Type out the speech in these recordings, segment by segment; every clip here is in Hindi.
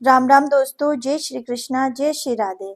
राम राम दोस्तों, जय श्री कृष्णा, जय श्री राधे।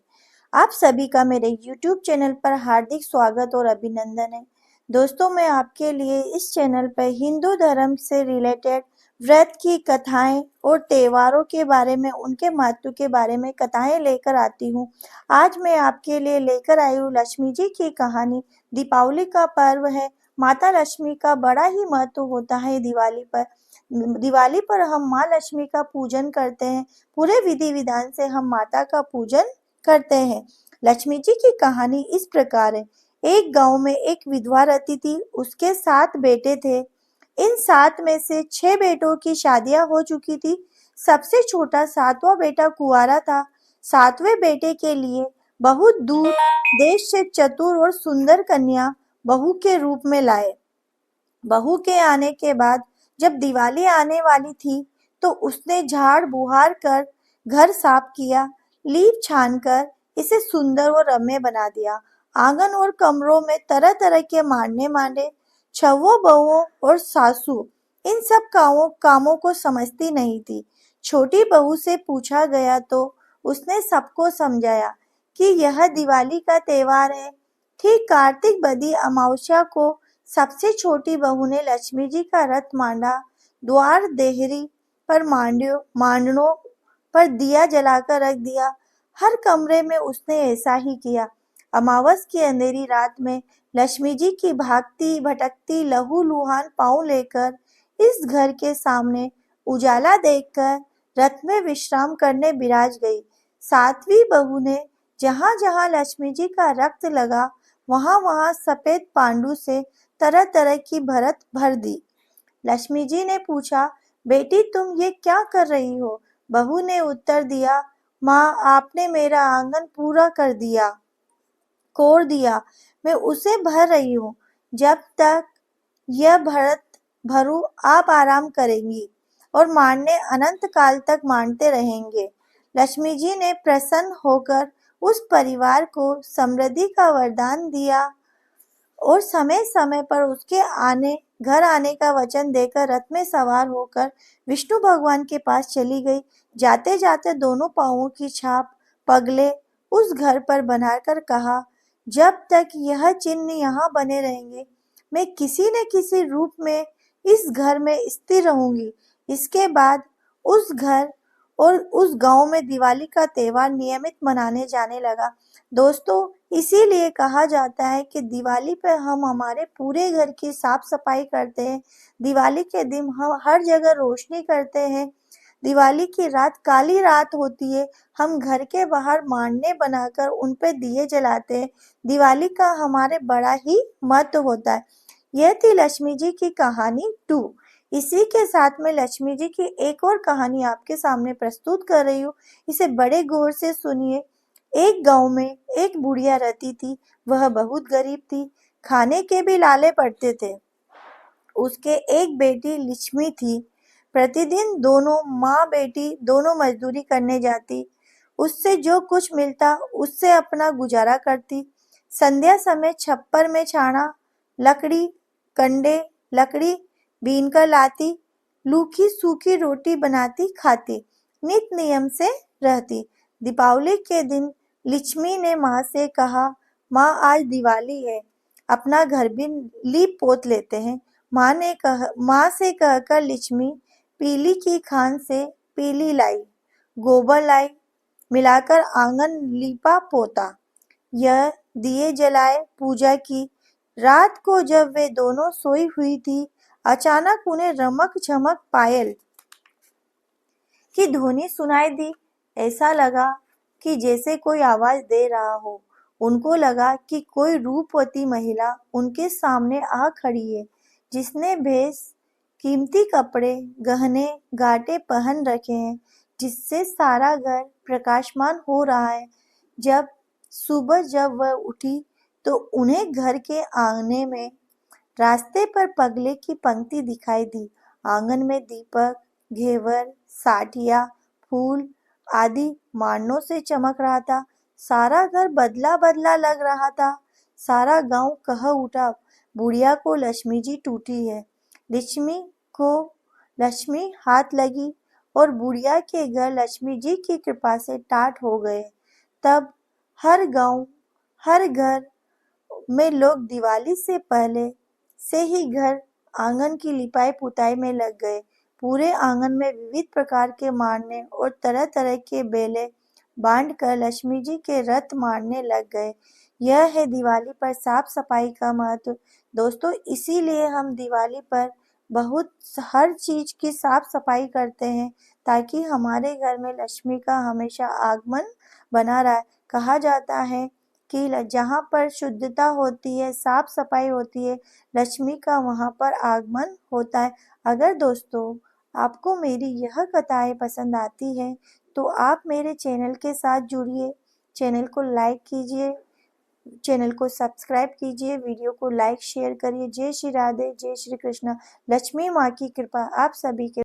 आप सभी का मेरे YouTube चैनल पर हार्दिक स्वागत और अभिनंदन है। दोस्तों, मैं आपके लिए इस चैनल पर हिंदू धर्म से रिलेटेड व्रत की कथाएं और त्योहारों के बारे में, उनके महत्व के बारे में कथाएं लेकर आती हूँ। आज मैं आपके लिए लेकर आई हूँ लक्ष्मी जी की कहानी। दीपावली का पर्व है। माता लक्ष्मी का बड़ा ही महत्व होता है दिवाली पर। दिवाली पर हम माँ लक्ष्मी का पूजन करते हैं। पूरे विधि विधान से हम माता का पूजन करते हैं। लक्ष्मी जी की कहानी इस प्रकार है। एक गांव में एक विधवा रहती थी। उसके 7 बेटे थे। इन 7 में से 6 बेटों की शादियां हो चुकी थी। सबसे छोटा 7वां बेटा कुंवारा था। 7वें बेटे के लिए बहुत दूर देश से चतुर और सुंदर कन्या बहू के रूप में लाए। बहू के आने के बाद जब दिवाली आने वाली थी तो उसने झाड़ बुहार कर घर साफ किया, लीप छान कर इसे सुंदर और रम्य बना दिया। आंगन और कमरों में तरह तरह के मांडे मांडे। छवों बहुओं और सासू इन सब कामों को समझती नहीं थी। छोटी बहू से पूछा गया तो उसने सबको समझाया कि यह दिवाली का त्योहार है। ठीक कार्तिक बदी अमावस्या को सबसे छोटी बहू ने लक्ष्मी जी का रथ मांडा। द्वार देहरी पर मांडनों पर दिया जलाकर रख दिया। हर कमरे में उसने ऐसा ही किया। अमावस की अंधेरी रात में लक्ष्मी जी की भागती भटकती लहूलुहान पाँव लेकर इस घर के सामने उजाला देखकर रथ में विश्राम करने विराज गई। 7वीं बहू ने जहां जहां लक्ष्मी जी का रक्त लगा वहां वहां सफेद पांडु से तरह तरह की भरत भर दी। लक्ष्मी जी ने पूछा, बेटी तुम ये क्या कर रही हो? बहू ने उत्तर दिया, माँ आपने मेरा आंगन पूरा कर दिया, कोर दिया, मैं उसे भर रही हूँ। जब तक यह भरत भरूं आप आराम करेंगी और मारने अनंत काल तक मारते रहेंगे। लक्ष्मी जी ने प्रसन्न होकर उस परिवार को समृद्धि का वरदान दिया और समय समय पर उसके घर आने का वचन देकर रथ में सवार होकर विष्णु भगवान के पास चली गई। जाते जाते दोनों पांवों की छाप पगले उस घर पर बनाकर कहा, जब तक यह चिन्ह यहाँ बने रहेंगे मैं किसी न किसी रूप में इस घर में स्थिर रहूंगी। इसके बाद उस घर और उस गांव में दिवाली का त्योहार नियमित मनाने जाने लगा। दोस्तों, इसीलिए कहा जाता है कि दिवाली पे हम हमारे पूरे घर की साफ सफाई करते हैं। दिवाली के दिन हम हर जगह रोशनी करते हैं। दिवाली की रात काली रात होती है। हम घर के बाहर मांडने बनाकर उन पे दिए जलाते हैं। दिवाली का हमारे बड़ा ही महत्व होता है। यह थी लक्ष्मी जी की कहानी 2। इसी के साथ में लक्ष्मी जी की एक और कहानी आपके सामने प्रस्तुत कर रही हूँ। इसे बड़े गौर से सुनिए। एक गांव में एक बुढ़िया रहती थी। वह बहुत गरीब थी। खाने के भी लाले पड़ते थे। उसके एक बेटी लक्ष्मी थी। प्रतिदिन दोनों माँ बेटी दोनों मजदूरी करने जाती। उससे जो कुछ मिलता उससे अपना गुजारा करती। संध्या समय छप्पर में छाना लकड़ी कंडे लकड़ी बीन कर लाती। रूखी सूखी रोटी बनाती खाती। नित नियम से रहती। दीपावली के दिन लक्ष्मी ने माँ से कहा, माँ आज दिवाली है, अपना घर भी लीप पोत लेते हैं। माँ से कहकर लक्ष्मी पीली की खान से पीली लाई, गोबर लाई, मिलाकर आंगन लीपा पोता। यह दिए जलाए, पूजा की। रात को जब वे दोनों सोई हुई थी, अचानक उन्हें रमक झमक पायल की ध्वनि सुनाई दी। ऐसा लगा कि जैसे कोई आवाज दे रहा हो। उनको लगा कि कोई रूपवती महिला उनके सामने आ खड़ी है, जिसने कीमती कपड़े, गहने, गाटे पहन रखे हैं, जिससे सारा घर प्रकाशमान हो रहा है। जब वह उठी तो उन्हें घर के आंगने में रास्ते पर पगले की पंक्ति दिखाई दी। आंगन में दीपक, घेवर, साठिया, फूल आदि मारणों से चमक रहा था। सारा घर बदला बदला लग रहा था। सारा गांव कह उठा, बुढ़िया को लक्ष्मी जी टूटी है। लक्ष्मी को लक्ष्मी हाथ लगी और बुढ़िया के घर लक्ष्मी जी की कृपा से टाट हो गए। तब हर गांव, हर घर में लोग दिवाली से पहले से ही घर आंगन की लिपाई पुताई में लग गए। पूरे आंगन में विविध प्रकार के मारने और तरह तरह के बेले बांधकर लक्ष्मी जी के रथ मारने लग गए। यह है दिवाली पर साफ सफाई का महत्व। दोस्तों, इसीलिए हम दिवाली पर बहुत हर चीज की साफ सफाई करते हैं ताकि हमारे घर में लक्ष्मी का हमेशा आगमन बना रहे। कहा जाता है कि जहाँ पर शुद्धता होती है, साफ सफाई होती है, लक्ष्मी का वहाँ पर आगमन होता है। अगर दोस्तों आपको मेरी यह कथाएं पसंद आती हैं तो आप मेरे चैनल के साथ जुड़िए, चैनल को लाइक कीजिए, चैनल को सब्सक्राइब कीजिए, वीडियो को लाइक शेयर करिए। जय श्री राधे, जय श्री कृष्ण। लक्ष्मी माँ की कृपा आप सभी के